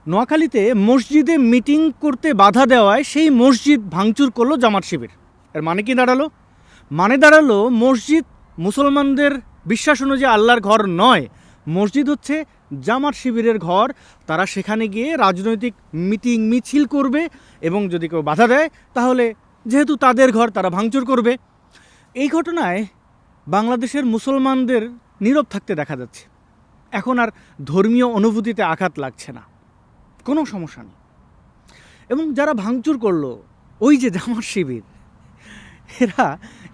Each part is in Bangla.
নোয়াখালীতে মসজিদে মিটিং করতে বাধা দেওয়ায় সেই মসজিদ ভাঙচুর করলো জামাত শিবির। এর মানে কি দাঁড়ালো? মানে দাঁড়ালো মসজিদ মুসলমানদের বিশ্বাস অনুযায়ী আল্লাহর ঘর নয়, মসজিদ হচ্ছে জামাত শিবিরের ঘর। তারা সেখানে গিয়ে রাজনৈতিক মিটিং মিছিল করবে এবং যদি কেউ বাধা দেয় তাহলে যেহেতু তাদের ঘর তারা ভাঙচুর করবে। এই ঘটনায় বাংলাদেশের মুসলমানদের নীরব থাকতে দেখা যাচ্ছে। এখন আর ধর্মীয় অনুভূতিতে আঘাত লাগছে না, কোনো সমস্যা নেই। এবং যারা ভাঙচুর করলো ওই যে জামাত শিবির, এরা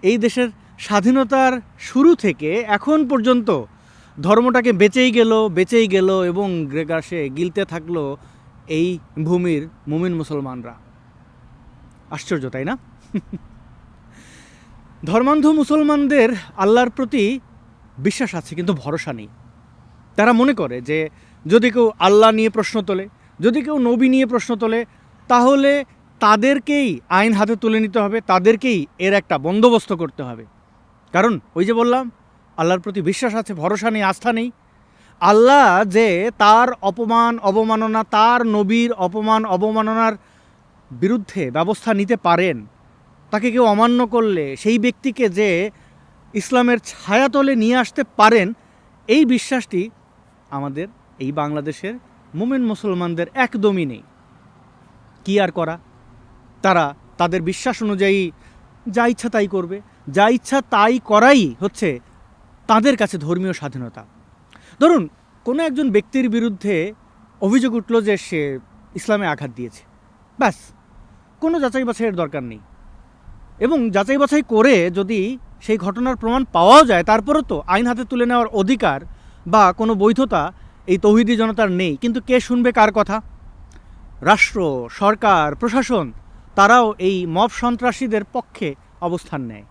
এই দেশের স্বাধীনতার শুরু থেকে এখন পর্যন্ত ধর্মটাকে বেচেই গেল এবং গ্রেগাসে গিলতে থাকলো এই ভূমির মুমিন মুসলমানরা। আশ্চর্য, তাই না? ধর্মান্ধ মুসলমানদের আল্লাহর প্রতি বিশ্বাস আছে কিন্তু ভরসা নেই। তারা মনে করে যে যদি কেউ আল্লাহ নিয়ে প্রশ্ন তোলে, যদি কেউ নবী নিয়ে প্রশ্ন তোলে, তাহলে তাদেরকেই আইন হাতে তুলে নিতে হবে, তাদেরকেই এর একটা বন্দোবস্ত করতে হবে। কারণ ওই যে বললাম, আল্লাহর প্রতি বিশ্বাস আছে, ভরসা নেই, আস্থা নেই। আল্লাহ যে তার অপমান অবমাননা, তার নবীর অপমান অবমাননার বিরুদ্ধে ব্যবস্থা নিতে পারেন, তাকে কেউ অমান্য করলে সেই ব্যক্তিকে যে ইসলামের ছায়াতলে নিয়ে আসতে পারেন, এই বিশ্বাসটি আমাদের এই বাংলাদেশের মুমিন মুসলমানদের একদমই নেই। কি আর করা, তারা তাদের বিশ্বাস অনুযায়ী যা ইচ্ছা তাই করবে। যা ইচ্ছা তাই করাই হচ্ছে তাদের কাছে ধর্মীয় স্বাধীনতা। ধরুন কোনো একজন ব্যক্তির বিরুদ্ধে অভিযোগ উঠল যে সে ইসলামে আঘাত দিয়েছে, ব্যাস, কোনো যাচাই বাছাইয়ের দরকার নেই। এবং যাচাই বাছাই করে যদি সেই ঘটনার প্রমাণ পাওয়াও যায়, তারপরও তো আইন হাতে তুলে নেওয়ার অধিকার বা কোনো বৈধতা এই তৌহিদি জনতার নেই। কিন্তু কে শুনবে কার কথা? রাষ্ট্র, সরকার, প্রশাসন, তারাও এই মব সন্ত্রাসীদের পক্ষে অবস্থান নেয়।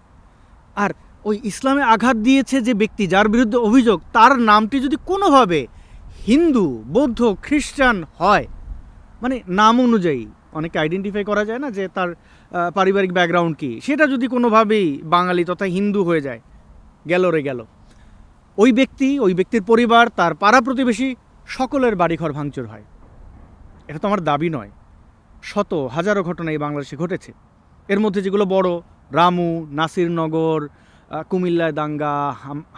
আর ওই ইসলামে আঘাত দিয়েছে যে ব্যক্তি, যার বিরুদ্ধে অভিযোগ, তার নামটি যদি কোনোভাবে হিন্দু, বৌদ্ধ, খ্রিস্টান হয়, মানে নাম অনুযায়ী অনেকে আইডেন্টিফাই করা যায় না যে তার পারিবারিক ব্যাকগ্রাউন্ড কী, সেটা যদি কোনোভাবেই বাঙালি তথা হিন্দু হয়ে যায়, গেল রে গেল। ওই ব্যক্তির পরিবার, তার পাড়া প্রতিবেশী সকলের বাড়িঘর ভাঙচুর হয়। এটা তো আমার দাবি নয়, শত হাজারো ঘটনা এই বাংলাদেশে ঘটেছে। এর মধ্যে যেগুলো বড়, রামু, নাসিরনগর, কুমিল্লায় দাঙ্গা,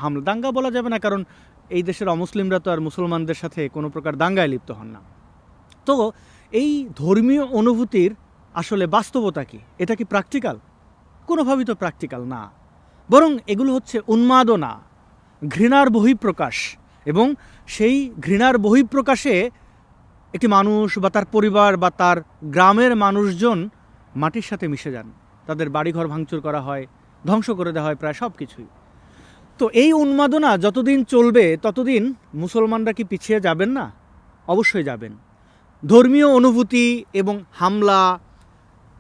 হামলা, দাঙ্গা বলা যাবে না কারণ এই দেশের অমুসলিমরা তো আর মুসলমানদের সাথে কোনো প্রকার দাঙ্গায় লিপ্ত হন না। তো এই ধর্মীয় অনুভূতির আসলে বাস্তবতা কি? এটা কি প্র্যাকটিক্যাল? কোনোভাবেই তো প্র্যাকটিক্যাল না, বরং এগুলো হচ্ছে উন্মাদনা, ঘৃণার বহিঃপ্রকাশ। এবং সেই ঘৃণার বহিঃপ্রকাশে একটি মানুষ বা তার পরিবার বা তার গ্রামের মানুষজন মাটির সাথে মিশে যান, তাদের বাড়িঘর ভাঙচুর করা হয়, ধ্বংস করে দেওয়া হয় প্রায় সব কিছুই। তো এই উন্মাদনা যতদিন চলবে ততদিন মুসলমানরা কি পিছিয়ে যাবেন না? অবশ্যই যাবেন। ধর্মীয় অনুভূতি এবং হামলা,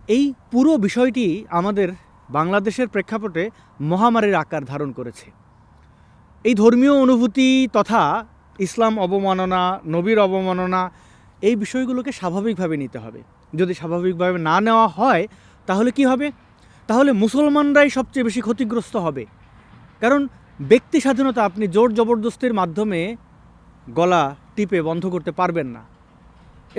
এই পুরো বিষয়টি আমাদের বাংলাদেশের প্রেক্ষাপটে মহামারীর আকার ধারণ করেছে। এই ধর্মীয় অনুভূতি তথা ইসলাম অবমাননা, নবীর অবমাননা, এই বিষয়গুলোকে স্বাভাবিকভাবে নিতে হবে। যদি স্বাভাবিকভাবে না নেওয়া হয় তাহলে কি হবে? তাহলে মুসলমানরাই সবচেয়ে বেশি ক্ষতিগ্রস্ত হবে। কারণ ব্যক্তি স্বাধীনতা আপনি জোর জবরদস্তির মাধ্যমে গলা টিপে বন্ধ করতে পারবেন না।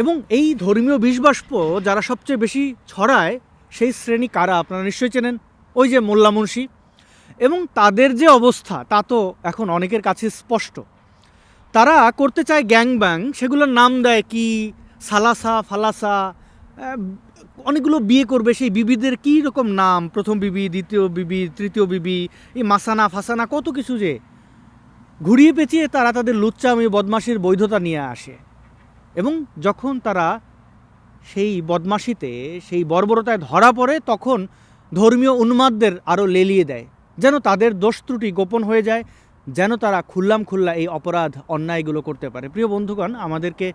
এবং এই ধর্মীয় বিষবাষ্প যারা সবচেয়ে বেশি ছড়ায় সেই শ্রেণী কারা আপনারা নিশ্চয়ই চেনেন, ওই যে মোল্লা মুন্সি। এবং তাদের যে অবস্থা তা তো এখন অনেকের কাছে স্পষ্ট। তারা করতে চায় গ্যাং ব্যাং, সেগুলোর নাম দেয় কি সালাসা, ফালাসা, অনেকগুলো বিয়ে করবে। সেই বিবিদের কী রকম নাম, প্রথম বিবি, দ্বিতীয় বিবি, তৃতীয় বিবি, এই মাসানা ফাসানা, কত কিছু যে ঘুরিয়ে পেঁচিয়ে তারা তাদের লুচ্চামি বদমাশির বৈধতা নিয়ে আসে। এবং যখন তারা সেই বদমাশিতে, সেই বর্বরতায় ধরা পড়ে, তখন ধর্মীয় উন্মাদদের আরও লেলিয়ে দেয়, যেন তাদের দোষ ত্রুটি গোপন হয়ে যায়, যেন তারা খুল্লা এই অপরাধ অন্যায়গুলো করতে পারে। প্রিয় বন্ধুগণ, আমাদেরকে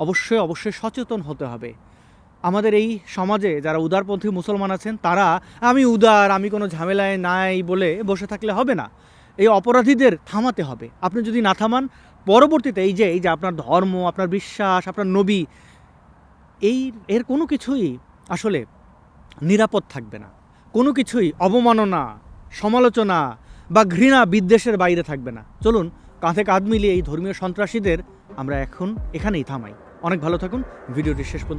অবশ্যই সচেতন হতে হবে। আমাদের এই সমাজে যারা উদারপন্থী মুসলমান আছেন, তারা আমি উদার, আমি কোনো ঝামেলায় নাই বলে বসে থাকলে হবে না। এই অপরাধীদের থামাতে হবে। আপনি যদি না থামান, পরবর্তীতে এই যে আপনার ধর্ম, আপনার বিশ্বাস, আপনার নবী, এর কোনো কিছুই আসলে নিরাপদ থাকবে না। কোনো কিছুই অবমাননা, সমালোচনা বা ঘৃণা, বিদ্বেষের বাইরে থাকবে না। চলুন কাঁধে কাঁধ মিলিয়ে এই ধর্মীয় সন্ত্রাসীদের আমরা এখন এখানেই থামাই। অনেক ভালো থাকুন। ভিডিওটি শেষ পর্যন্ত